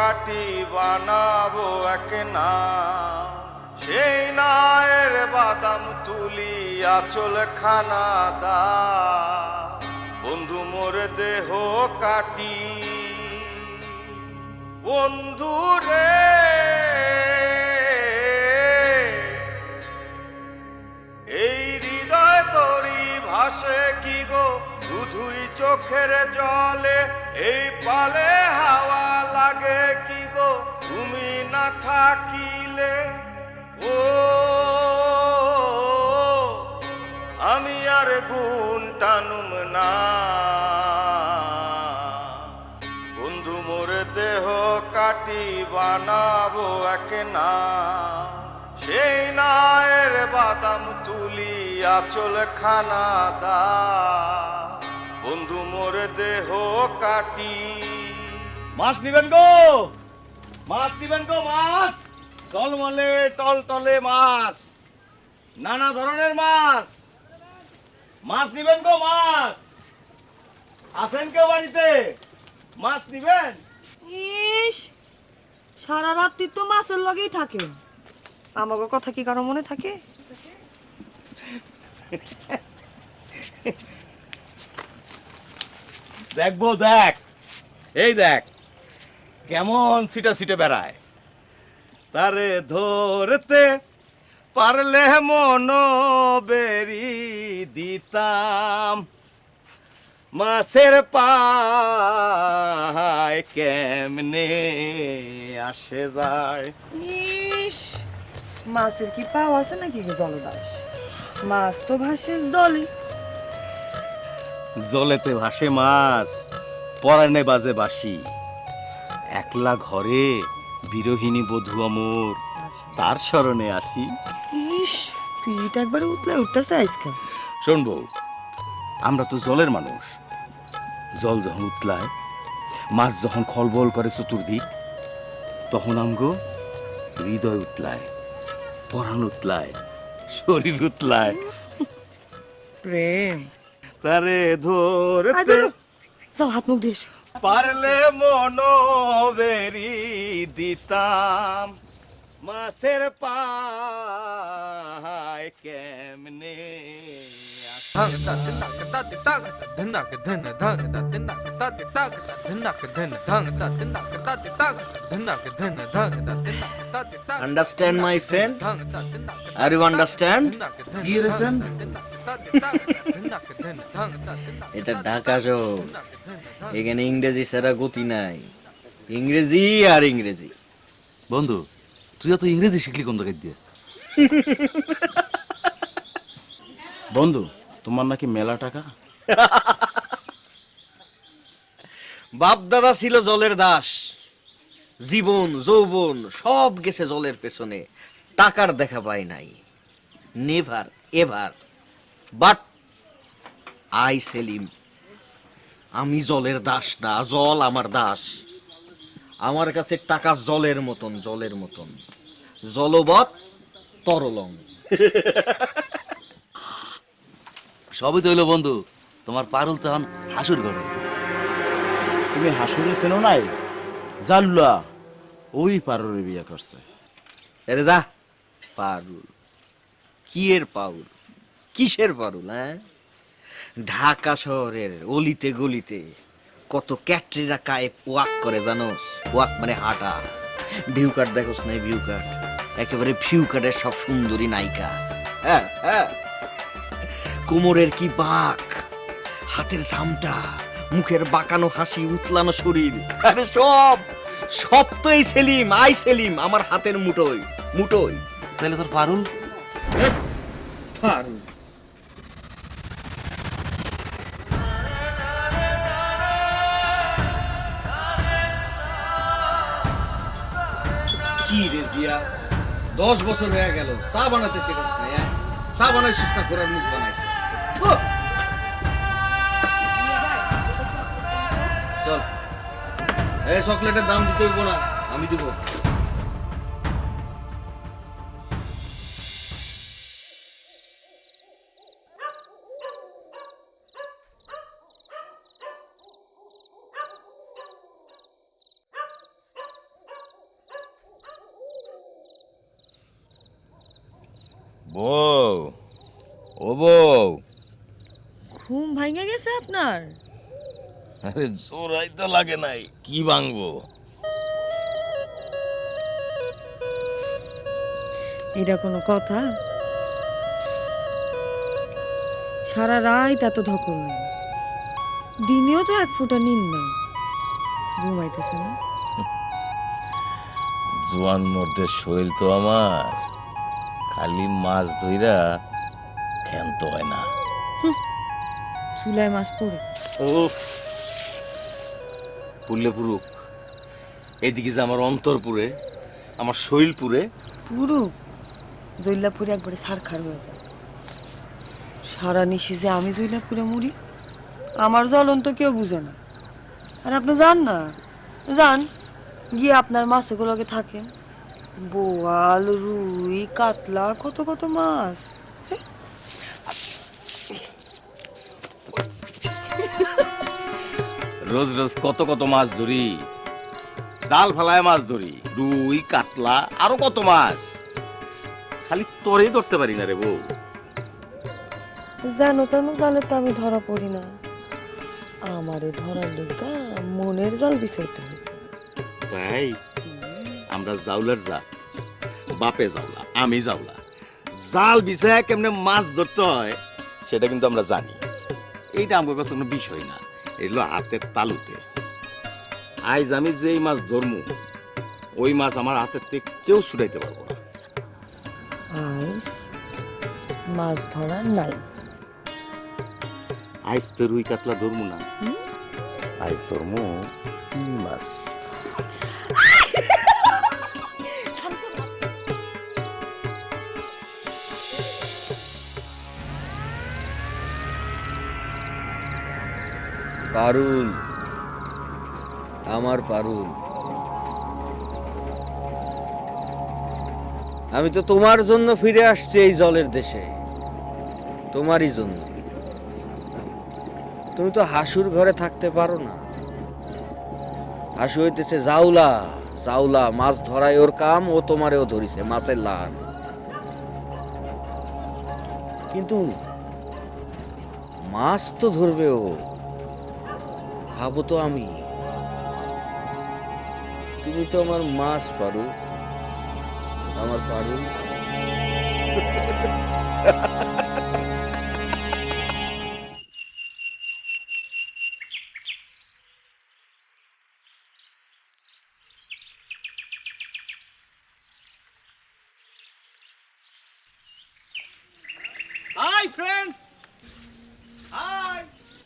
কাটি বানাবো এক না, সেই নায়ের বাদাম তুলি আঁচল খানা দা, বন্ধু মোর দেহ কাটি বন্ধু রে। এই হৃদয় তরি ভাসে কি গো শুধুই চোখের জলে, এই পালে হাওয়া লাগে কি গো তুমি না থাকিলে। ও আমি আর গুণ টানুম না, বন্ধু মোর দেহ কাটি বানাবো এক না, সেই নায়ের বাদাম তুলি আঁচল খানা দা, বন্ধু মোর দেহ কাটি। মাছ নিবেন গো, মাছ নিবেন গো, মাছ টলমলে টলটলে মাছ, নানা ধরনের মাছ। মাছ নিবেন গো, মাছ আছেন কেউ বাড়িতে? মাছ নিবেন? ইস, সারা রাত্রি তো মাছের লগেই থাকে, আমাকে কথা কি কারো মনে থাকে? দেখবো, দেখ এই দেখ কেমন সিটা সিটে বেড়ায়, তারে ধরতে পারলে মন বেরি দিতাম, মাছের পায় কেমনে আসে যায়। ইস, মাছের কি পাওয়া আছে নাকি গো জলদাস? মাছ তো ভাসে জলে। জলেতে ভাসে মাছ, পরাণে বাজে বাঁশি, একলা ঘরে বিরহিণী বধূ অমর, তার স্মরণে আসি। ইস, পিঠ একবারে উতলে উঠতেছে আজকে। শোন বউ, আমরা তো জলের মানুষ, জল যখন উতলায়, মাছ যখন খলবল করে চতুর্দিক, তখন আমগো হৃদয় উতলায়, পরাণ উতলায়, শরীর উতলায়। প্রেম তারে ধরতে সব হাত মুখ দিয়েছ। পারলে মন বেরি দিতাম, মাছের পায় কেমনে Understand, my friend? Are you understand? কি রেছেন? এটা ঢাকা শহর, এখানে ইংরেজি ছাড়া গতি নাই, ইংরেজি আর ইংরেজি। বন্ধু, তুই তো ইংরেজি শিখলি কোন জায়গায় দিয়ে? বন্ধু, তোমার নাকি মেলা টাকা? বাপ দাদা ছিল জলের দাস, জীবন যৌবন সব গেছে জলের পেছনে, টাকার দেখা পাই নাই। Never ever, but I Selim, আমি জলের দাস না, জল আমার দাস। আমার কাছে টাকা জলের মতন, জলের মতন, জলবৎ তরলং। সবই তো হইলো বন্ধু, তোমার পারুল তখন হাসুর ঘরে। তুমি হাসুরে চেনো নাই? জাল্লা ওই পারুরে বিয়ে করছে। আরে যা, পারুল কি এর পাউল, কিসের পারুল? হ্যাঁ, ঢাকা শহরের অলিতে গলিতে কত ক্যাটরিনা কাইফ ওয়াক করে জানোস? ওয়াক মানে হাঁটা। ভিউ কাট দেখোস নাই? ভিউ কাট, একেবারে ভিউ কাটের সব সুন্দরী নায়িকা। হ্যাঁ হ্যাঁ, কোমরের কি বাঁক, হাতের ঝামটা, মুখের বাঁকানো হাসি, উতলানো শরীর, আরে সব সব তো এই সেলিম, আই সেলিম আমার হাতের মুঠোয় মুঠোয়। তাহলে তোর পারুল? পারুল কি রে জিয়া, 10 বছর হয়ে গেল চা বানাতে শেখাস না? চা বানাইছিস না, ঘোড়ার মুখ বানাইছিস। চল, এই চকলেটের দাম দিতে হইব না, আমি দিব। বউ, ও বউ, ঘুম ভাঙে গেছে আপনার? আরে জোরাই তো লাগে নাই, কি ভাঙবো? এটা কোনো কথা? সারা রাত এত ধকল নেই, দিনেও তো এক ফোঁটা নিন নাই, ঘুমাইতেছে না? জোয়ান মধ্যে শৈল তো আমার, খালি মাছ ধইরা ক্ষান্ত হয় না। চুলায় মাছ পড়ে। উফ, পুরলে পুরুক, এদিকে যে আমার অন্তর পুরে, আমার শৈল পুরে। পুরো জৈলাপুরে একবারে সারখার হয়ে যায়। সারা নিশি যে আমি জৈলাপুরে মরি, আমার জ্বলন তো কেউ বুঝে না। আর আপনি যান না, যান গিয়ে আপনার মাছগুলোকে থাকেন, বোয়াল, রুই, কাতলা, কত কত মাছ। রোজ রোজ কত কত মাছ ধরি, জাল ফেলায় মাছ ধরি, রুই, কাতলা, আরো কত মাছ। খালি তোরেই ধরতে পারি না রে বউ। জানো তেমন জালে তো আমি ধরা পড়ি না, আমারে ধরার লেগা মনের জাল বিছাইতে হবে। ভাই, আমরা জাউলার জাত, বাপে জাউলা, আমি জাউলা, জাল বিছায় কেমনে মাছ ধরতে হয় সেটা কিন্তু আমরা জানি। এইটা আমার কাছে কোনো বিষয় না, এগুলো হাতের তালুতে। আজ আমি যেই মাছ ধরমু, ওই মাছ আমার হাতের থেকে কেউ ছুটাইতে পারবো না। আইস মাছ ধরার নাই। আজ তো রুই কাতলা ধরমু না, আজ ধরমু তিন মাছ। পারুল, আমার পারুল, আমি তো তোমার জন্য ফিরে আসছি এই জলের দেশে, তোমারই জন্য। তুমি তো হাসুর ঘরে থাকতে পারো না। হাসু হইতেছে জাউলা, জাউলা মাছ ধরাই ওর কাম, ও তোমারেও ধরিছে মাছের লান। কিন্তু মাছ তো ধরবে ও, খাবো তো আমি। তুমি তো আমার মাছ পারু, আমার পারু। Hi friends, hi.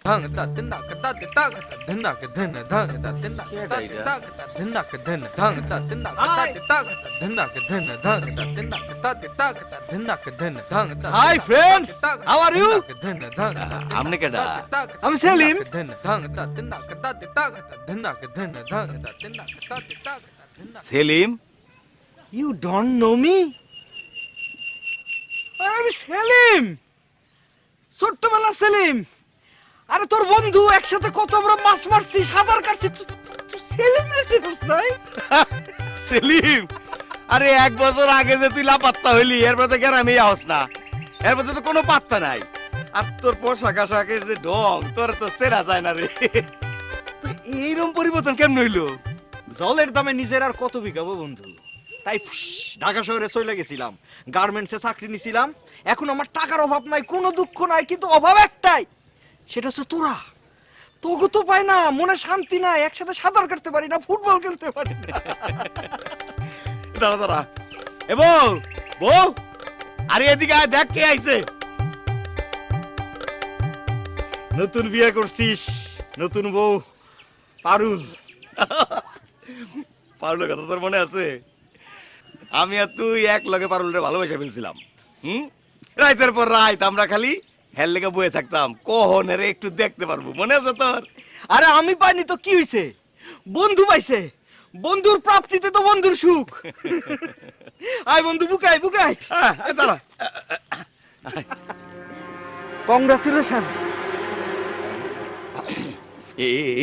Dhang da din da ka da di da ka da din da ka din da dhang da din da ka da di da ka da din da ka din dhang da din da ka da di da ka da din da ka din dhang da din da ka da di da ka da din da ka din dhang da Hi friends, how are you? আমনে কেডা? I'm Selim. dhang da din da ka da di da ka da din da ka din dhang da din da ka da di da ka da din da Selim, You don't know me? I'm Selim, ছোট্টবেলা সেলিম। আরে তোর বন্ধু, একসাথে কত আমরা মাছ মারছি, সাঁতার কাটছি, তুই সেলিম রে চিনিস নাই? সেলিম, আরে এক বছর আগে যে তুই লাপাত্তা হইলি, এরপর তো গ্রামেই আস না, এরপর তো কোনো পাত্তা নাই। আর তোর পোশাক আশাকের যে ঢং, তোর তো সেরা যায় না রে। তুই এইরকম পরিবর্তন কেমন হইলো? জলের দামে নিজের আর কত বিঘাবো বন্ধু, তাই ঢাকা শহরে চলে গেছিলাম, গার্মেন্টসে চাকরি নিছিলাম। এখন আমার টাকার অভাব নাই, কোনো দুঃখ নাই, কিন্তু অভাব একটাই, সেটা হচ্ছে তোরা। তোকে তো পাই না, মনে শান্তি নাই, একসাথে সাঁতার কাটতে পারি না, ফুটবল খেলতে পারি না। দাঁড়া দাঁড়া, এ বউ, বউ, আরে এদিকে আয়, দেখ কে আইছে। নতুন বিয়ে করছিস, নতুন বউ পারুল। পারুলের কথা তোর মনে আছে? আমি আর তুই এক লগে পারুলরে ভালোবাসা ফেলছিলাম। রাইতের পর রাত আমরা খালি হেল লেগে বয়ে থাকতাম, কখন রে একটু দেখতে পারবো, মনে আছে তোর? আরে আমি পাইনি তো কি হইছে, বন্ধু পাইছে, বন্ধুর প্রাপ্তিতে তো বন্ধুর সুখ। আয় বন্ধু, বুকাই বুকাই। দাঁড়া, কংগ্রাচুলেশন।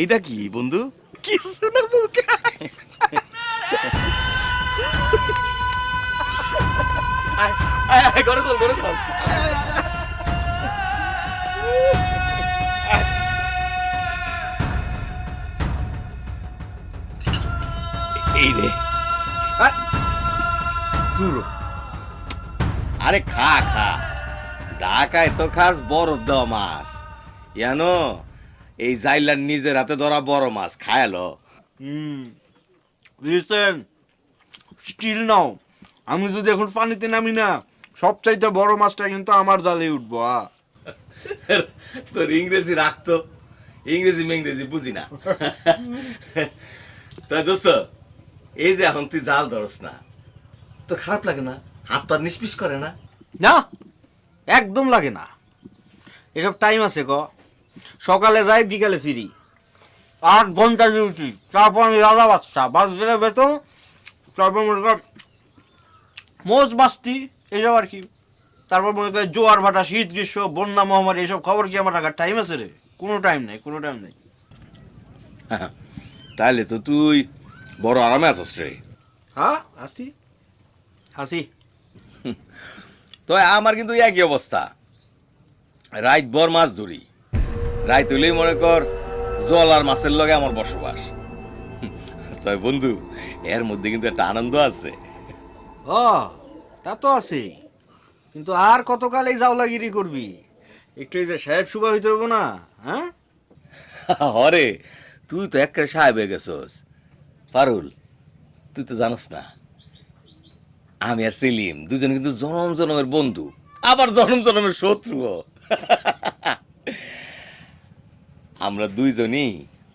এইটা কি বন্ধু? কিছু না বুকাই। আয় করে চল করে চল এই রে আরে খা খা, ঢাকায় তো খাস বরফ দেওয়া মাছ, জানো এই জাইলার নিজের হাতে ধরা বড় মাছ খায়ালো। লিসেন, স্টিল নাও, আমি যদি এখন পানিতে নামি না, সবচাইতে বড় মাছটা কিন্তু আমার জালে উঠবো। তোর ইংরেজি রাখতো, ইংরেজি মেংরেজি বুঝি না। তাই দোস্ত, এই যে এখন তুই জাল ধরস না, তোর খারাপ লাগে না? হাত পা নিষ্পিস করে না? না, একদম লাগে না। এসব টাইম আছে ক, সকালে যাই বিকালে ফিরি, 8 ঘন্টা ডিউটি, তারপর আমি রাজা বাচ্চা, বাস দিলে বেতন, তারপর মনে কর মোজ বাস্তি, এইসব আর কি। তারপর মনে কর জোয়ার ভাটা, শীত গ্রীষ্ম, বন্যা মহামারী, এসব খবর কি আমার রাখার টাইম আছে রে? কোনো টাইম নেই, কোনো টাইম নেই। তাহলে তো তুই বড় আরামে আছস রে। হ্যাঁ, আসি আসি। তো আমার কিন্তু একই অবস্থা, রাত ভর মাছ ধরি, রাত হইলেই মনে কর জল আর মাছের লগে আমার বসবাস। তবে বন্ধু, এর মধ্যে কিন্তু একটা আনন্দ আছে। ও, তা তো আছে, কিন্তু আর কতকাল এই জাওলাগিরি করবি? একটু এই যে সাহেব সুবা হইতে হবো না? হ্যাঁ, হরে, তুই তো একটা সাহেব হয়ে গেছস। পারুল, তুই তো জানোস না, আমি আর সেলিম দুজন কিন্তু জনম জনমের বন্ধু, আবার জনম জনমের শত্রুও। আমরা দুইজনই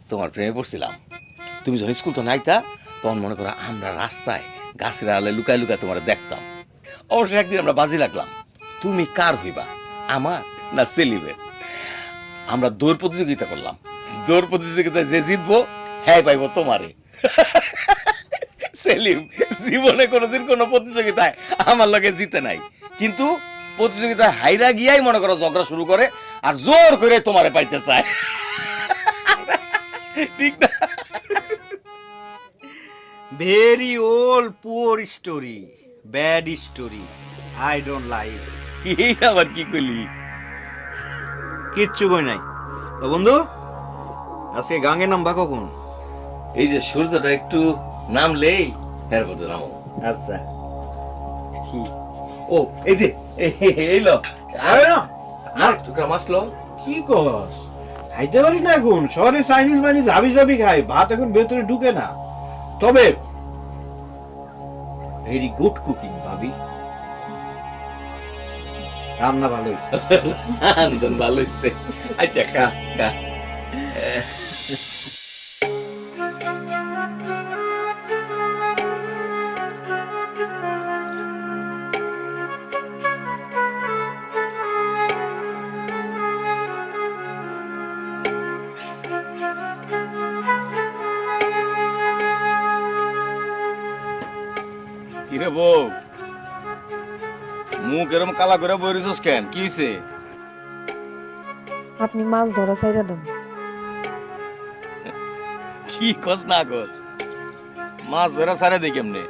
তোমার প্রেমে পড়ছিলাম। তুমি যখন স্কুল তো নাইতা, তখন মনে করো আমরা রাস্তায় গাছের আড়ালে লুকায় লুকায় তোমার দেখতাম। অবশ্যই একদিন আমরা বাজি লাগলাম, তুমি কার হইবা, আমার না সেলিমের। আমরা দৌড় প্রতিযোগিতা করলাম, দৌড় প্রতিযোগিতায় যে জিতবো হ্যাঁ পাইবো তোমারে। সেলিম জীবনে কোনোদিন কোনো প্রতিযোগিতায় আমার লগে জিতে নাই, কিন্তু প্রতিযোগিতায় হাইরা গিয়াই মনে করো ঝগড়া শুরু করে আর জোর করে তোমারে পাইতে চায়। ঠিক না? Very old poor story, bad story, I don't like. এইটা আবার কি করলি? কিচ্ছু কই নাই। তো বন্ধু, আজকে গাঙে নামবা কখন? এই যে সূর্যটা একটু নামলেই এরপর তো নামো। আচ্ছা, ও এই যে এই লো, আরে না, আর টুকরা মাছ লো। কি কস? খাইতে পারি না এখন, শহরে চাইনিজ মাইনিজ হাবি জাবি খাই, ভাত এখন ভেতরে ঢুকে না। তবে ভেরি গুড কুকিং ভাবি, রান্না ভালো হয়েছে। ভালো হয়েছে। আচ্ছা খা খা। কিরে বউ, মুখ এরম কালা করে বই রিসোস কেন? কি হয়েছে? আপনি মাছ ধরা চাইরা দেন। কি কস না কস? মাছ ধরা সারে দিই কেমনে?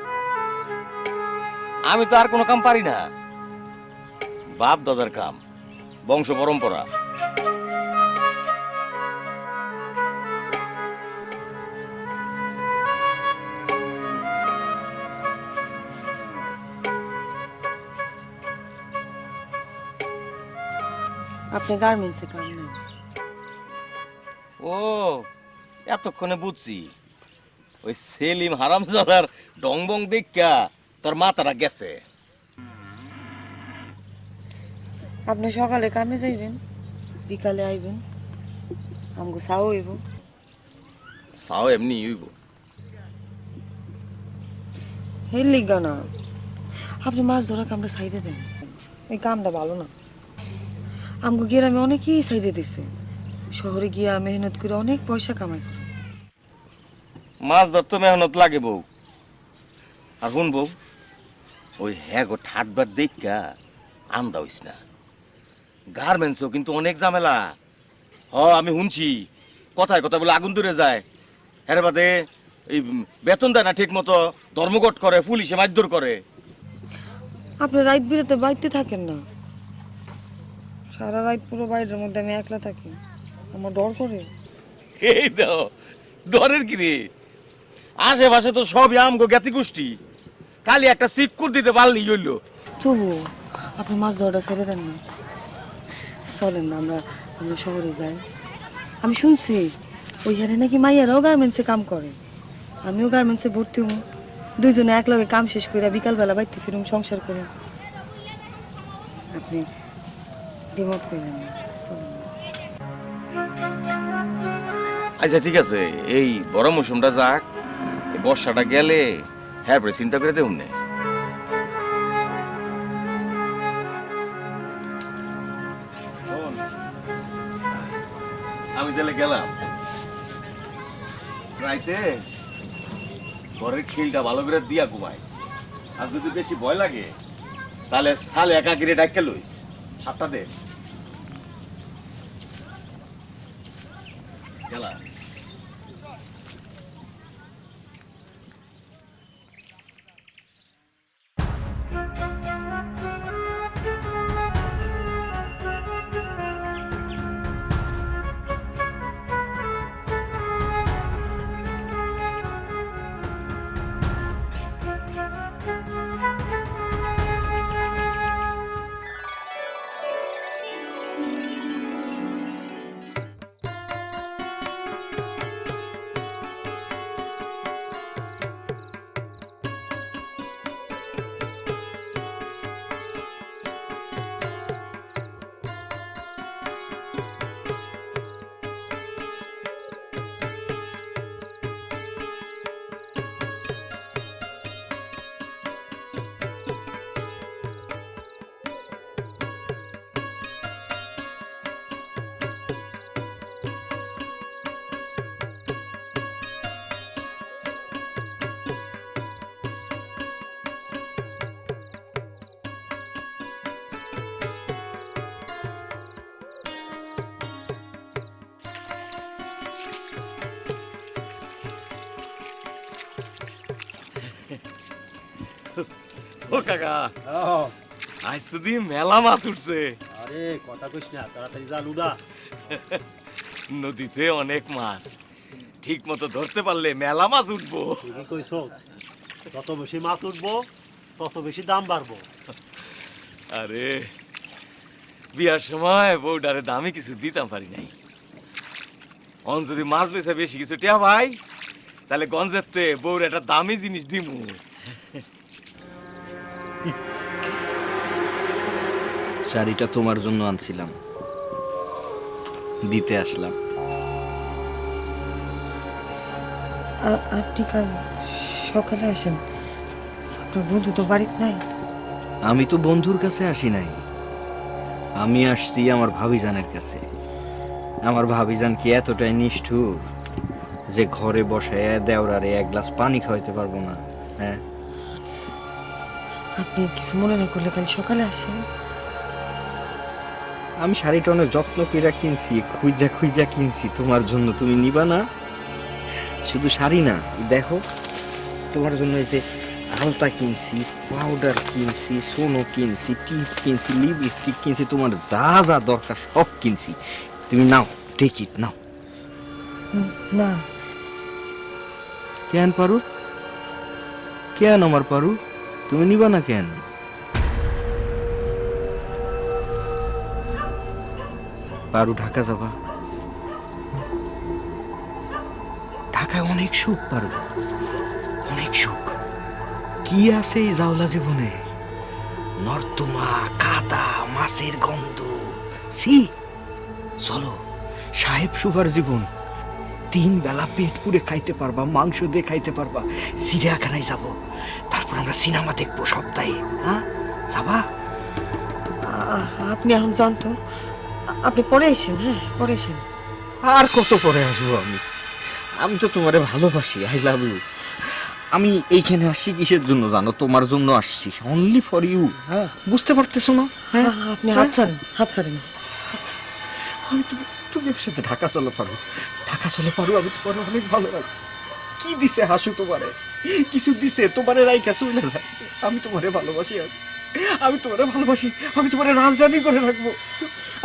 আমি তো আর কোনো কাম পারি না, বাপ দাদার কাম, বংশ পরম্পরা। আপনি গার্মেন্টসে কাম নেন। ও, এতক্ষণে বুঝছি, ওই সেলিম হারামজাদার ডংবং দেখা তোর মাথাটা গেছে। আপনি সকালে কামে যাইবেন, বিকালে আইবেন, আমগো চাও হইব। সাও এমনি হইব। হের লিগা না, আপনি মাছ ধরা কামটা সাইডে দেন, এই কামটা ভালো না। আমগো গ্রামে অনেকেই সাইডে দিছে, শহরে গিয়া মেহনত করে অনেক পয়সা কামাই করে। মাছ ধরতে মেহনত লাগে বউ। আর শুন বউ, ওই হ্যাঁ গো ঠাটবার দেখা আমদা হইস না। গার্মেন্টসও কিন্তু অনেক ঝামেলা। আমি শুনছি কথায় কথা বলে আগুন ধরে যায়, এর বাদে এই বেতন দেয় না ঠিক মতো, ধর্মঘট করে, পুলিশে মারধর করে। আপনি রাত বিরাতে বাড়িতে থাকেন না, সারা রাত পুরো বাড়ির মধ্যে আমি একলা থাকি, আমার ডর করে। এই দাও ডরের কি রে, আশেপাশে তো সবই আমগো জ্ঞাতি গোষ্ঠী, খালি একটা সিক্কুর দিতে পারলি হইল। তবু আপনি মাছ ধরাটা ছেড়ে দেন না, চলেন না আমরা আমরা শহরে যাই। আমি শুনছি ওইখানে নাকি মাইয়ারাও গার্মেন্টসে কাম করে, আমিও গার্মেন্টসে ভর্তি হব, দুইজনে একলগে কাম শেষ করে বিকালবেলা বাড়িতে ফিরুম, সংসার করে। আপনি দ্বিমত করেন না, চলেন না। আচ্ছা ঠিক আছে, এই বড় মৌসুমটা যাক, এই বর্ষাটা গেলে হ্যাঁ পরে চিন্তা করে দেউন না। আমি তাহলে গেলাম, রাইতে ঘরের খিলটা ভালো করে দিয়া ঘুমাইস, আর যদি বেশি ভয় লাগে তাহলে সালে একা গিরে ডাক্কে লইস, সাতটা দে গেলাম। ও কাকা, আজ শুধু মেলা মাছ উঠছে। আরে কথা কইস না, তাড়াতাড়ি যা লুডা। নদীতে অনেক মাছ, ঠিক মতো ধরতে পারলে মেলা মাছ উঠবো। ঠিকই কইছস, যত বেশি মাছ উঠবো তত বেশি দাম বাড়বো। আরে বিয়ার সময় বউডারে দামি কিছু দিতাম পারি নাই, অন যদি মাছ বেচে বেশি কিছু টিয়া ভাই, তাহলে গঞ্জেতে বউর একটা দামি জিনিস দিমু। শাড়িটা তোমার জন্য আনছিলাম, দিতে আসলাম। আপনি কাল সকালে আসেন, আপনার বন্ধু তো বাড়িতে নাই। আমি তো বন্ধুর কাছে আসি নাই, আমি আসছি আমার ভাবিজানের কাছে। আমার ভাবিজান কি এতটাই নিষ্ঠুর যে ঘরে বসে দেওরারে এক গ্লাস পানি খাওয়াইতে পারবো না? হ্যাঁ, আপনি কিছু মনে না করলে কাল সকালে আসেন। আমি শাড়িটা অনেক যত্ন করে কিনছি, খুঁজা খুঁজা কিনছি তোমার জন্য, তুমি নিবা না? শুধু শাড়ি না, দেখো তোমার জন্য এই যে আলতা কিনছি, পাউডার কিনছি, সোনো কিনছি, টিপ কিনছি, লিপস্টিক কিনছি, তোমার যা যা দরকার সব কিনছি। তুমি নাও, টেক ইট, নাও। না, কেন পারু, কেন আমার পারু, তুমি নিবা না কেন? পারু ঢাকা যাবা, ঢাকায় অনেক সুখ পারু, অনেক সুখ। কি আছে এই জাওলা জীবনে? নর্দমা, কাদা, মাছের গন্ধ, সি। চলো, সাহেব সুভার জীবন, 3 বেলা পেট পুরে খাইতে পারবা, মাংস দিয়ে খাইতে পারবা, চিড়িয়াখানায় যাব, তারপর আমরা সিনেমা দেখবো সপ্তাহে। হ্যাঁ যাবা? আপনি এখন জানতো, আপনি পরে এসেন। হ্যাঁ, পরে এসেন। আর কত পরে আসবো আমি? আমি তো তোমারে ভালোবাসি, আই লাভ ইউ। আমি এইখানে আসছি কিসের জন্য জানো? তোমার জন্য আসছি, অনলি ফর ইউ। হ্যাঁ, বুঝতে পারতেছো না? হ্যাঁ, আপনি হাত ছাড়েন, হাত ছাড়েন। আমি তুমি সাথে ঢাকা চলে পারো, ঢাকা চলে পারো, আমি তোমার অনেক ভালো লাগে। কি দিছে হাসু তোমারে? কিছু দিছে তোমারে রাইকা চলে যায়, আমি তোমারে ভালোবাসি। আর আমি তোমারে ভালোবাসি, আমি তোমারে রাজধানী করে রাখবো।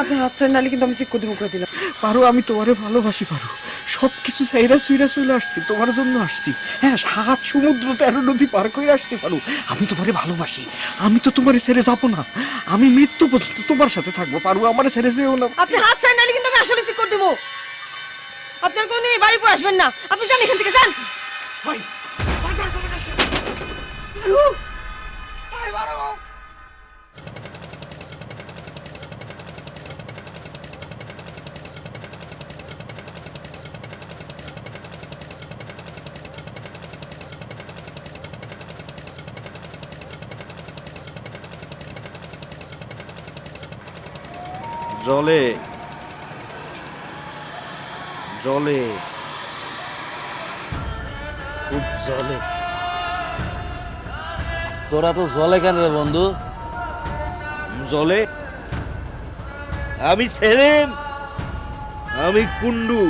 আপনি হাত ছাড়েন, নাহলে কিন্তু আমি চেক করে করে দিলাম। পারো, আমি তোমারে ভালোবাসি পারো। সবকিছু চাইরা চুইরা চলে আসছি, তোমার জন্য আসছি। হ্যাঁ, 7 সমুদ্র 13 নদী পার করে আসতে পারো। আমি তোমারে ভালোবাসি, আমি তো তোমারে ছেড়ে যাবো না। আমি মৃত্যু পর্যন্ত তোমার সাথে থাকবো, পারো আমারে ছেড়ে যেও না। আপনি হাত ছাড়েন, নাহলে কিন্তু আমি আসলে চেক করে দেবো। আপনার কোনদিন এই বাড়ি পর আসবেন না, আপনি যান এখান থেকে, যান। জলে জলে খুব জলে। তোরা তো জলে কেন রে বন্ধু? জলে আমি সেলিম, আমি কুন্ডু,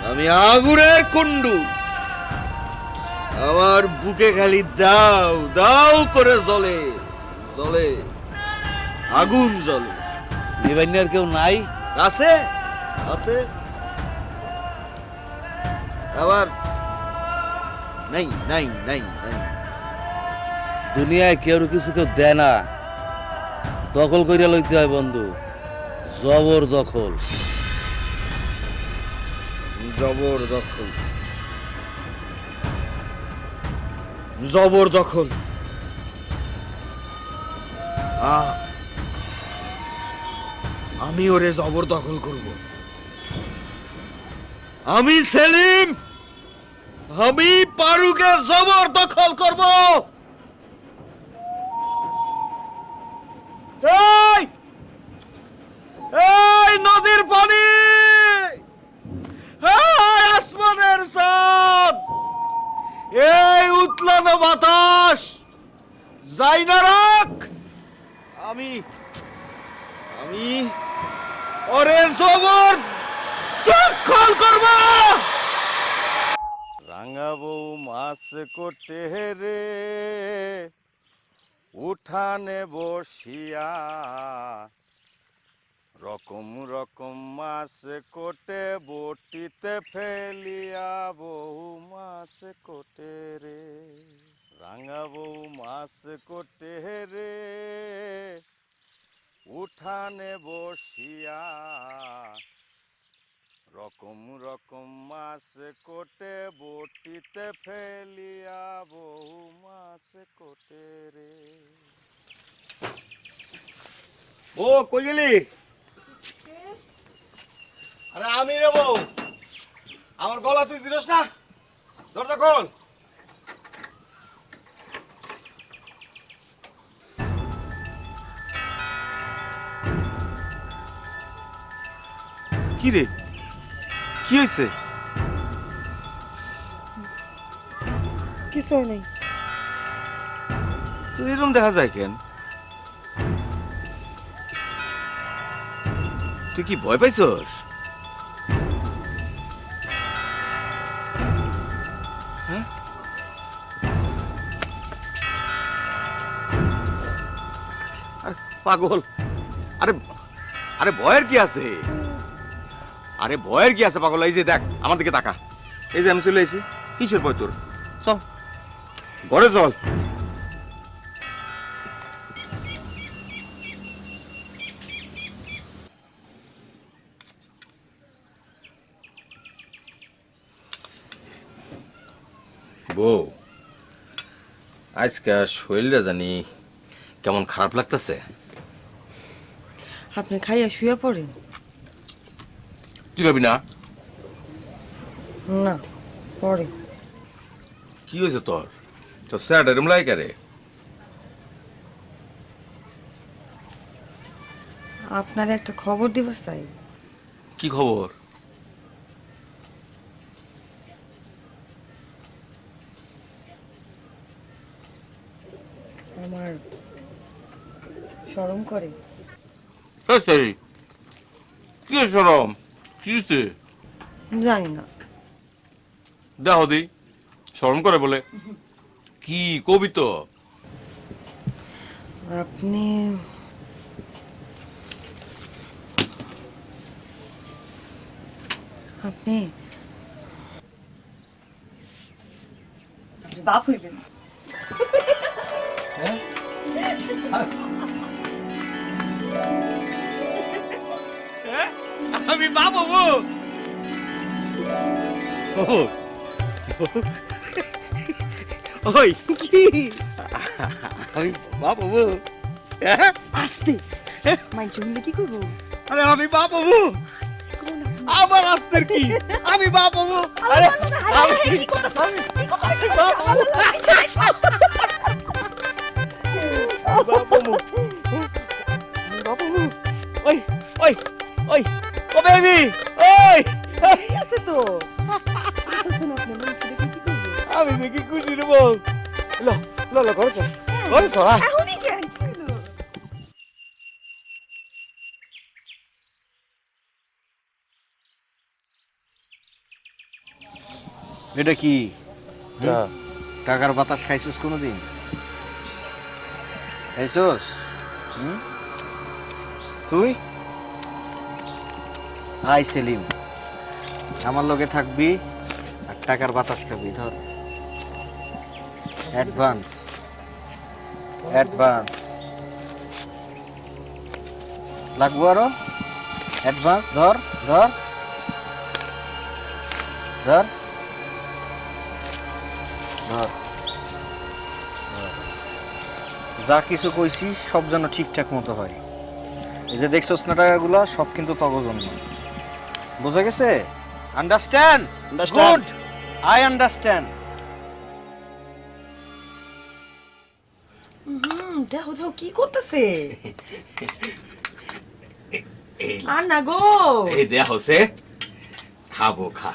আমি আগুনের কুন্ডু। আমার বুকে খালি দাও দাও করে জলে জলে, আগুন জলে। নিবাইনার কেউ নাই? আছে আছে, আবার নাই নাই নাই নাই। দুনিয়ায় কেউ কিছু কেউ দেয় না, দখল করিয়া লইতে হয় বন্ধু, জবর দখল। জবর দখল, জবর দখল। আমি ওরে জবর দখল করব। আমি সেলিম, আমি পারুকে জবর দখল করব। এই এই নদীর পানি, এই আসমানের চাঁদ, এই উতলানো বাতাস, যাই না রাখ। আমি আমি ওরে জবর দখল করব। রাঙাবো মাছ কোটে রে উঠানে বসিয়া, রকম রকম মাছ কোটে বটিতে ফেলিয়া, বহু মাছ কোটে রে। রাঙাবো মাছ কোটে রে উঠানে বসিয়া, রকম রকম মাছ কোটে বটিতে ফেলিয়া, বহু মাছ কোটে রে। ও কই গেলি? আরে আমি রে বউ, আমার গলা তুই চিনিস না? দরজা খোল। কি রে, কি হয়েছে? কিছু হয় নাই। তুই এরকম দেখা যায় কেন? তুই কি ভয় পাইছস? হ্যাঁ? আরে পাগল, আরে আরে ভয়ের কি আছে? আরে ভয়ের কি আছে পাগল? এই যে দেখ, আমার দিকে তাকা। এই যে আমি চলে এসেছি, কিসের ভয় তোর? চল ঘরে চল। বউ, আজকে শরীরটা জানি কেমন খারাপ লাগতেছে। আপনি খাইয়া শুয়ে পড়েন। তুই খাবি না? না, পরে। কি হয়েছে তোর? তোর স্যার এরম লাগে কে রে? আপনার একটা খবর দিব চাই। কি খবর? আমার শরম করে। সেই কি সরম? কি হয়েছে? জানি না। দেখো দি, শরম করে বলে কি কবি তো? আপনি আপনি আপনি বাপ হইবেন। আমি বাপ হবো। ওই কি আমি বাপ হবো। হ্যাঁ? আস্তে মাইন্ড শুনলে কি করবো? আরে আমি বাপ হবো। আমার রাস্তার কি? আমি বাপ হবো। আরে আমি কি করতেছ? কি করতেছ? বাপ হবো। বাপ হবো। বাপ হবো। ওই ওই ওই ও বেবি ওই ঠিক আছে তো। আমি দেখি খুশি নেব। লো লো লো ঘরে চল। ঘরে চল। এখনই কেন? কি হলো? এটা কি টাকার বাতাস খাইছিস কোনোদিন? খাইছিস? তুই হাই সেলিম, আমার লগে থাকবি আর টাকার বাতাস খাবি। ধর অ্যাডভান্স অ্যাডভান্স লাগবো আরো অ্যাডভান্স। ধর ধর ধর ধর। যা কিছু কইছি সব যেন ঠিকঠাক মতো হয়। এই যে দেখছস না টাকাগুলো সব কিন্তু তগর জন্য। বুঝা গেছে? আন্ডারস্ট্যান্ড? Good, I understand. দেখো দেখো কি করতেছে? আর না গো। এই দেয়া হচ্ছে খাবো, খা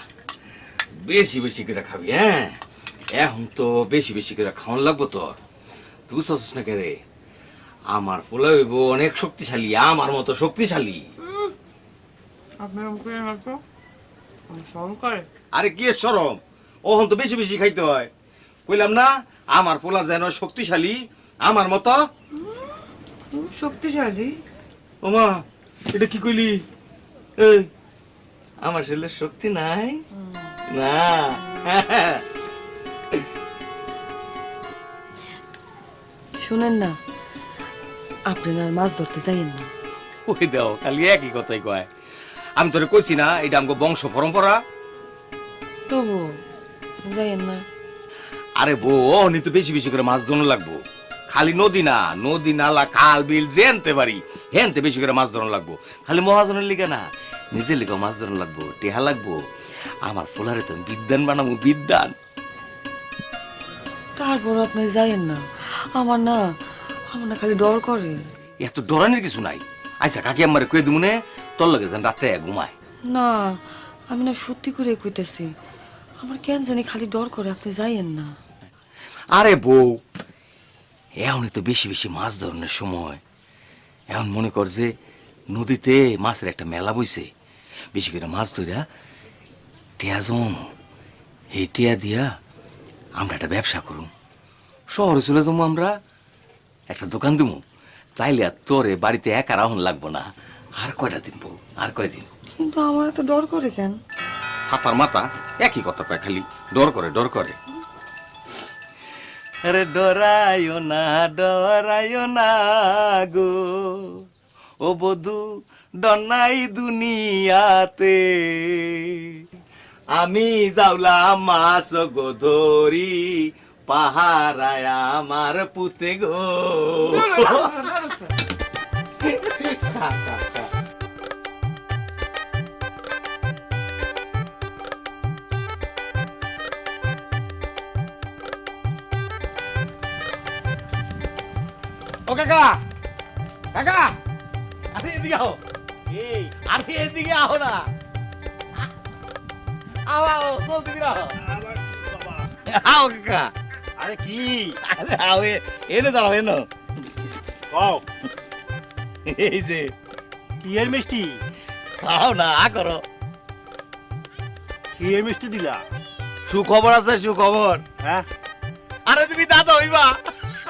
বেশি বেশি করে খাবি। হ্যাঁ, এখন তো বেশি বেশি করে খাওয়ান লাগবো তোর। তুই বুঝছিস না কে রে? আমার পোলা হইব অনেক শক্তিশালী, আমার মতো শক্তিশালী। আপনার মুখে না তো শরম করে? আরে কি শরম? ওহন তো বেশি বেশি খাইতে হয়। কইলাম না আমার পোলা যেন শক্তিশালী আমার মতো। খুব শক্তিশালী। ওমা, এটা কি কইলি? এই আমার শরীরে শক্তি নাই না। শুনেন না, আপনি আর মাছ ধরতে যাইয়েন না। ওই দাও খালি একই কথাই কয়। আমি তোরে কইছি না এটা আমগো বংশ পরম্পরা। তবু যাইয়েন না। আরে বউ, অহনি তো বেশি বেশি করে মাছ ধরনো লাগবো। খালি নদী না, নদী নালা খাল বিল যেনতে পারি হেনতে বেশি করে মাছ ধরনো লাগবো। খালি মহাজনের লিগে না, নিজের লিগেও মাছ ধরনো লাগবো, টেহা লাগবো। আমার ফোলারে তো বিদ্যান বানাবো, বিদ্যান। তারপর আপনি যাইয়েন না। আমার না খালি ডর করে। এত ডরানোর কিছু নাই। আচ্ছা কাকি আমারে কয়ে দিমুনে তোর লগে যেন রাত্রে ঘুমায়। না, আমি না সত্যি করে কইতেছি। আমার কেন জানি খালি ডর করে, আপনি যাইয়েন না। আরে বউ, এখনই তো বেশি বেশি মাছ ধরনের সময়। এখন মনে কর যে নদীতে মাছের একটা মেলা বইছে, বেশি করে মাছ ধরিয়া টিয়া জমানো। এই টিয়া দিয়া আমরা একটা ব্যবসা করুম। শহরে চলে যাবো, আমরা একটা দোকান দেবো। তাইলে আর তোরে বাড়িতে একা রাহন লাগবো না। আর কয়টা দিন বউ, আর কয়দিন। কিন্তু আমার এত ডর করে কেন? ছাতার মাথা একই কথা কয়, খালি ডর করে ডর করে। আরে ডরায়ো না গো ও বধু, ডর দুনিয়াতে। আমি যাওলাম মাছ গো ধরি, পাহারায় আমার পুতে গো। ও কাকা, কাকা, আরে এদিকে আও। আরে এদিকে আও না। আও আও, জলদি করে আও। আও কাকা। আরে কি? আরে আও, এনে দাঁড়াও, এনো। কও এই যে কি এর মিষ্টি? খাও না, করো। কি এর মিষ্টি দিলা? সুখবর আছে, সুখবর। হ্যাঁ আরে তুমি দাদা হইবা।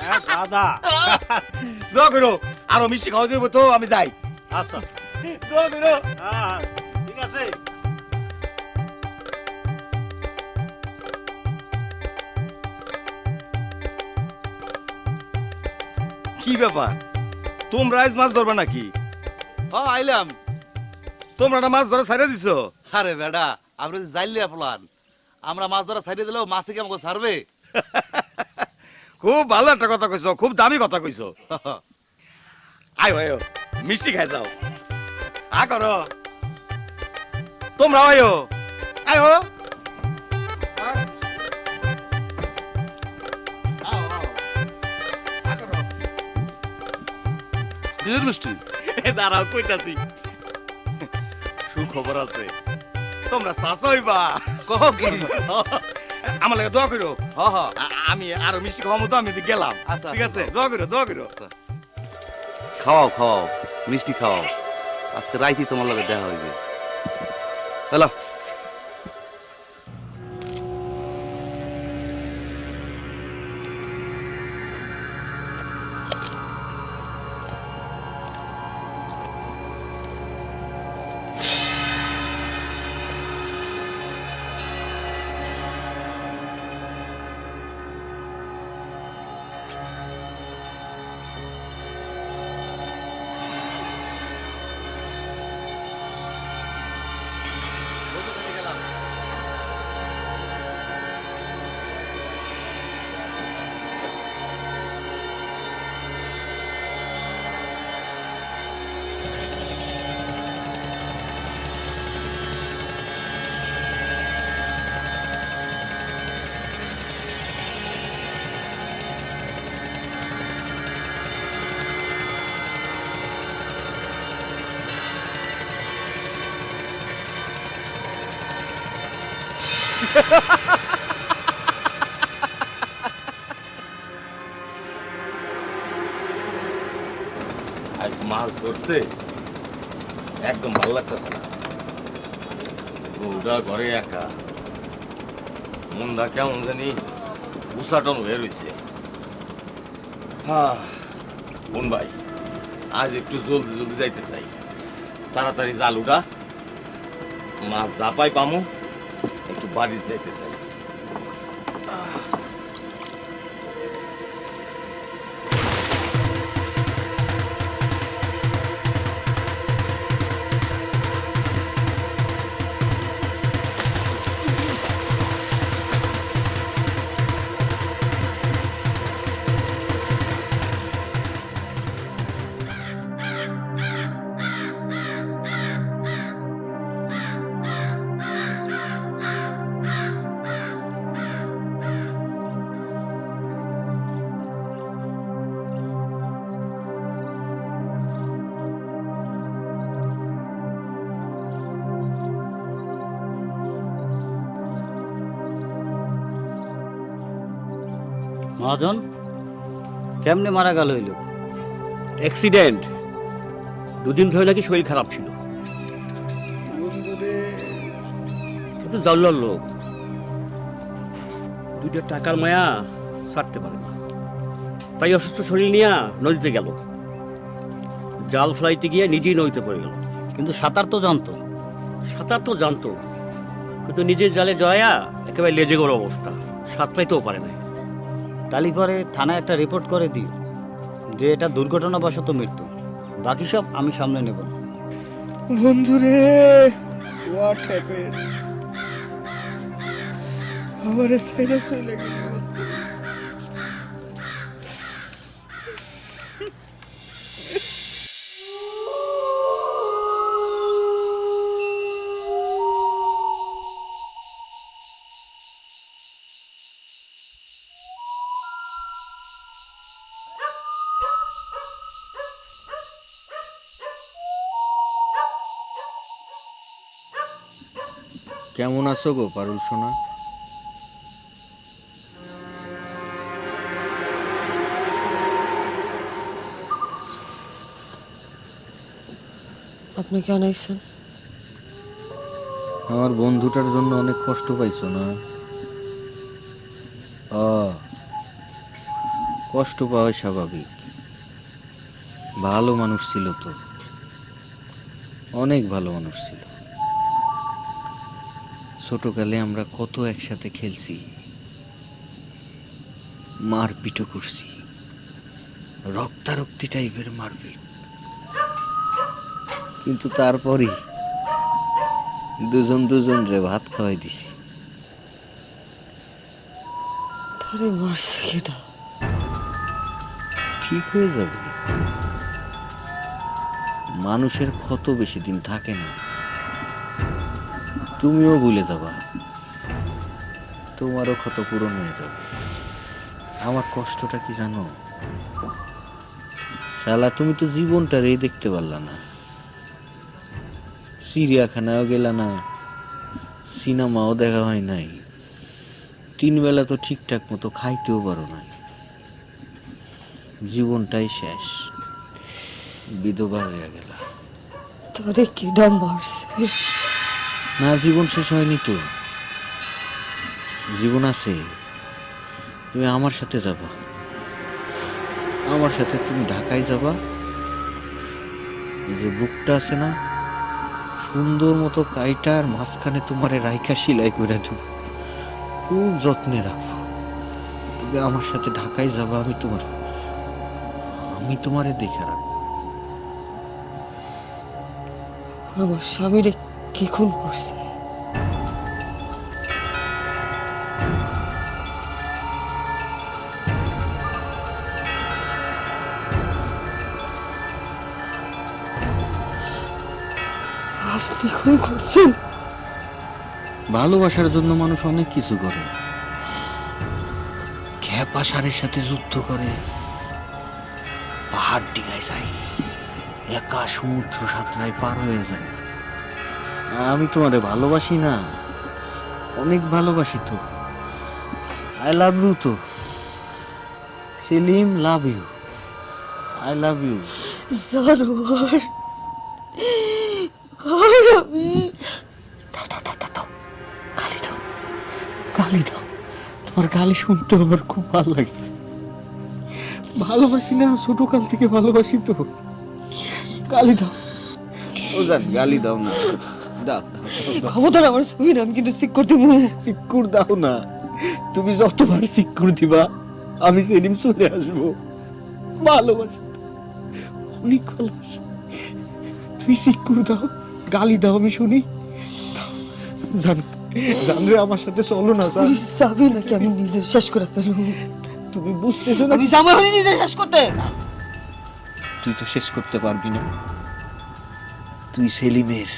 হ্যাঁ দাদা। দোয়া করো আরো মিষ্টি খাওয়া দেবো তো আমি যাই আচ্ছা দোয়া করো হ্যাঁ ঠিক আছে কি ব্যাপার তোমরা আজ মাছ ধরবা নাকি হ্যাঁ আইলাম। তোমরা না মাছ ধরা ছাড়ে দিছো আরে বেডা আমরা জাইলিয়া প্লান, আমরা মাছ ধরা ছাড়িয়ে দিলেও মাছে কি আমাকে ছাড়বে? খুব ভালো একটা কথা কইছো, খুব দামি কথা কইছো। আয়ো আয়ো মিষ্টি খাই যাও। আ করো তোমরা আয়ো আয়ো। মিষ্টি দাঁড়াও কইতাছি, সুখবর আছে। তোমরা চাচা হইবা। কহ কি? আমার লাগে দোয়া করো। হ্যাঁ হ্যাঁ আমি আরো মিষ্টি খাওয়া মতো আমি গেলাম। আচ্ছা, ঠিক আছে, দোয়া করো দোয়া করো। খাওয়াও খাওয়াও মিষ্টি খাওয়াও, আজকে রাইতে তোমার লগে দেখা হইবে। হ্যালো আজ মাছ ধরতে একদম ভালো লাগতেছে না। বউটা ঘরে একা, মনটা কেমন জানি উচাটন হয়ে রয়েছে। বোন ভাই, আজ একটু জলদি জলদি যাইতে চাই। তাড়াতাড়ি জালুটা মাছ যা পাই পামো, একটু বাড়ি যাইতে চাই। মহাজন কেমনে মারা গেল হইল? অ্যাক্সিডেন্ট, দুদিন ধরে নাকি শরীর খারাপ ছিল, কিন্তু জাউলার লোক, দুইটা টাকার মায়া ছাড়তে পারে না, তাই অসুস্থ শরীর নিয়ে নদীতে গেল। জাল ফেলাইতে গিয়ে নিজেই নদীতে পড়ে গেল। কিন্তু সাঁতার তো জানতো। সাঁতার তো জানতো, কিন্তু নিজের জালে জয়া একেবারে লেজে গড় অবস্থা, সাঁতরাইতেও পারে না। তালি পরে থানায় একটা রিপোর্ট করে দিও যে এটা দুর্ঘটনাবশত মৃত্যু, বাকি সব আমি সামনে নেব। বন্ধুরে, হোয়াট হ্যাপেন্ড? আমারে ছেড়ে চলে গেল। কেমন আছো গো পারুল সোনা? আপনি কেন আইছেন? আমার বন্ধুটার জন্য অনেক কষ্ট পাইছো না? কষ্ট পাওয়া স্বাভাবিক, ভালো মানুষ ছিল তো, অনেক ভালো মানুষ ছিল। ছোটকালে আমরা কত একসাথে খেলছি, মারপিটও করছি, রক্তারক্তি টাইপের মারপিট। কিন্তু তারপরই দুজন রে ভাত খাওয়াই দিছি। তারে মারছে কেটা? ঠিক হয়ে যাবে। মানুষের ক্ষত বেশি দিন থাকে না, তুমিও ভুলে যাবা, তোমারও ক্ষত পূরণ হয়ে যাবে। আমার কষ্টটা কি জানো শালা? তুমি তো জীবনটারই দেখতে পারলা না, চিড়িয়াখানায়ও গেলা না, সিনেমাও দেখা হয় নাই, 3 বেলা তো ঠিকঠাক মতো খাইতেও পারো না। জীবনটাই শেষ, বিধবা হয়ে গেল। তারে কেডা মারছে? না, জীবন শেষ হয়নি তো, জীবন আছে। তুমি আমার সাথে যাবা, আমার সাথে তুমি ঢাকায় যাবা। এই যে বুকটা আছে না, সুন্দর মতো কাইটার মাঝখানে তোমারে রাইখা সিলাই করে দেব, খুব যত্নে রাখবো। তুমি আমার সাথে ঢাকায় যাবা, আমি তোমারে দেখে রাখবো। আমার স্বামীরে কি খুন করছে? আপনি খুন করছেন? ভালোবাসার জন্য মানুষ অনেক কিছু করে, খেপা সারের সাথে যুদ্ধ করে, পাহাড় ডিগায় যায়, একা সমুদ্র সাঁতরায় পার হয়ে যায়। আমি তোমারে ভালোবাসি না, অনেক ভালোবাসি তো। আই লাভ ইউ তো Selim, love you, I love you. জানোয়ার, আর আমি গালি দাও, গালি দাও, তোমার গালি শুনতে আমার খুব ভালো লাগে। ভালোবাসি না, ছোটকাল থেকে ভালোবাসি তো, গালি দাও। ও জান, গালি দাও না, দাও। ক্ষমতার আমার ছবি না, আমি কিন্তু ঠিক করতে সিক্কুর দাও না, তুমি যতবার সিক্কুর দিবা আমি সেদিন চলে আসবো। ভালোবাসি, অনেক ভালোবাসি। তুমি সিক্কুর দাও, গালি দাও, আমি শুনি। জানরে আমার সাথে চলো না। যাবি নাকি আমি নিজে শেষ করে ফেলবো? তুমি বুঝতেছো না, আমি যাবো এখনই নিজে শেষ করতে। তুই তো শেষ করতে পারবি না, তুই সেলিমের।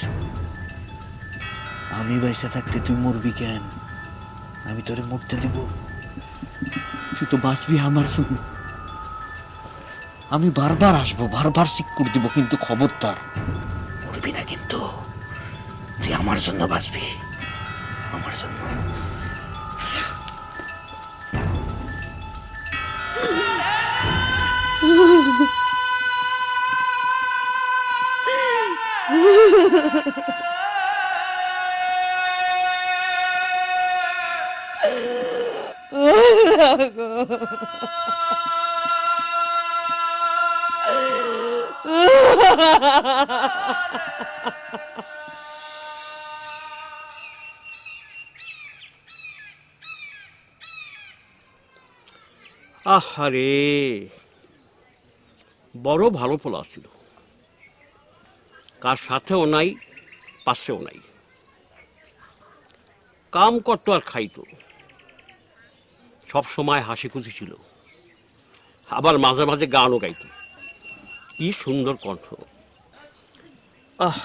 আমি বাইসা থাকতে তুই মরবি কেন? আমি তোরে মরতে দিব? তুই তো বাঁচবি আমার জন্য। আমি বারবার আসবো, বারবার সিক্কুর দিব, কিন্তু খবরদার মরবি না। কিন্তু তুই আমার জন্য বাঁচবি, আমার জন্য। আহারে, বড় ভালো পোলা ছিল, কার সাথেও নাই, পাশেও নাই, কাম করতো আর খাইতো, সব সময় হাসি খুশি ছিল, আবার মাঝে মাঝে গানও গাইতো। কি সুন্দর কণ্ঠ! আহ,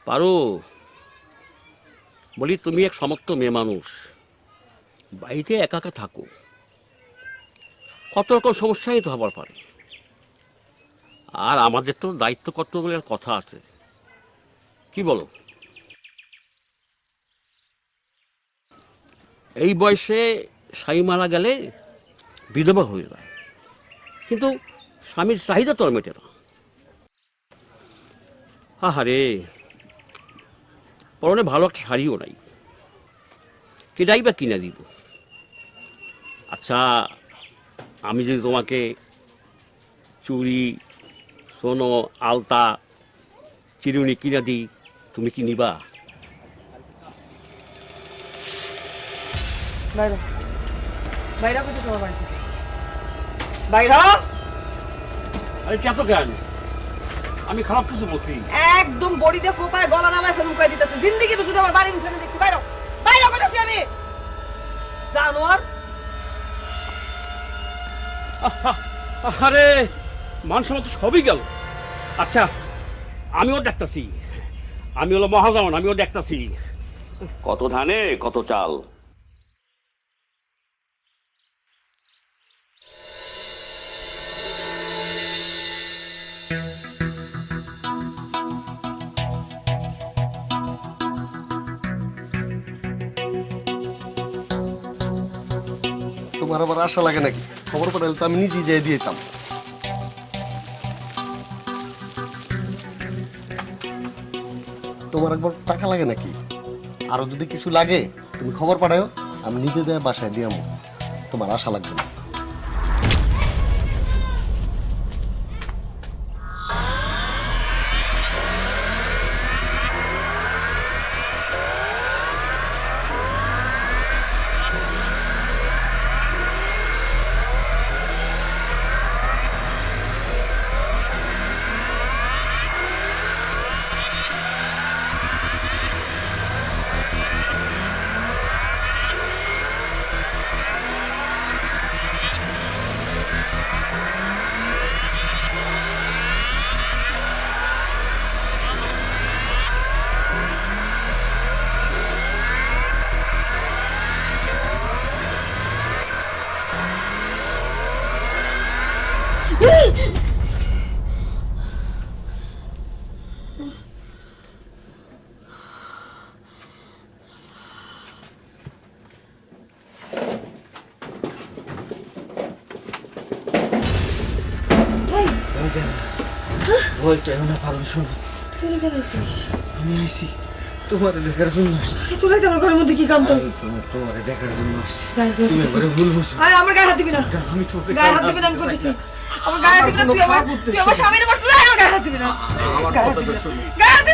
পারো, বলি তুমি এক সমর্থ মেয়ে মানুষ, বাড়িতে একা একা থাকো, কত রকম সমস্যাই তো হবার পারে। আর আমাদের তো দায়িত্ব কর্তব্যের কথা আছে, কি বলো? এই বয়সে স্বামী মারা গেলে বিধবা হয়ে যায়, কিন্তু স্বামীর চাহিদা তো আর মেটে না। আহারে, পরনে ভালো একটা শাড়িও নাই, কেডাই বা কিনে দিব। আচ্ছা, আমি যদি তোমাকে চুড়ি, সোনো, আলতা, চিরুনি কিনা দিই, তুমি কি নিবা? বাইরে বাইরে কোথায় তোমার বাড়ি থেকে বাইরে আরে চেত কেন? আমি খারাপ কিছু বলছি? একদম বডি দিয়ে কোপায় গলা নামায় ফেলে মুকাই দিতেছে জিন্দেগি তো শুধু আমার বাড়ির উঠানে দেখছি বাইরে বাইরে কোথায় আমি জানোয়ার আরে মান সম্মান তো সবই গেল। আচ্ছা, আমিও দেখতাছি, আমি হলো মহাজন, আমিও দেখতাছি। কত ধানে কত চাল। তোমার আবার আশা লাগে নাকি? খবর পাঠালে তো আমি নিজেই যাই দিতাম। তোমার একবার টাকা লাগে নাকি? আরো যদি কিছু লাগে তুমি খবর পাঠাও, আমি নিজে যাই বাসায় দিয়াম। তোমার আশা লাগবে না। ভয়টা না পারুল, শোনো, তুই কেন আছিস আমি আইছি তোমার দেখার জন্য আসছি। তোরাই তো আমার ঘরের মধ্যে কি কাম তো তোমার দেখার জন্য আসছি। যাই হোক, তুমি এবারে ভুল বুঝছো। আয় আমার গায়ে হাত দিবি না আমি তোমাকে গায়ে হাত দিবি না আমি করতেছি আমার গায়ে হাত দিবি না তুই আমার স্বামীর মারছিস আমার গায়ে হাত দিবি না গায়ে হাত দিবি না গায়ে হাত দিবি না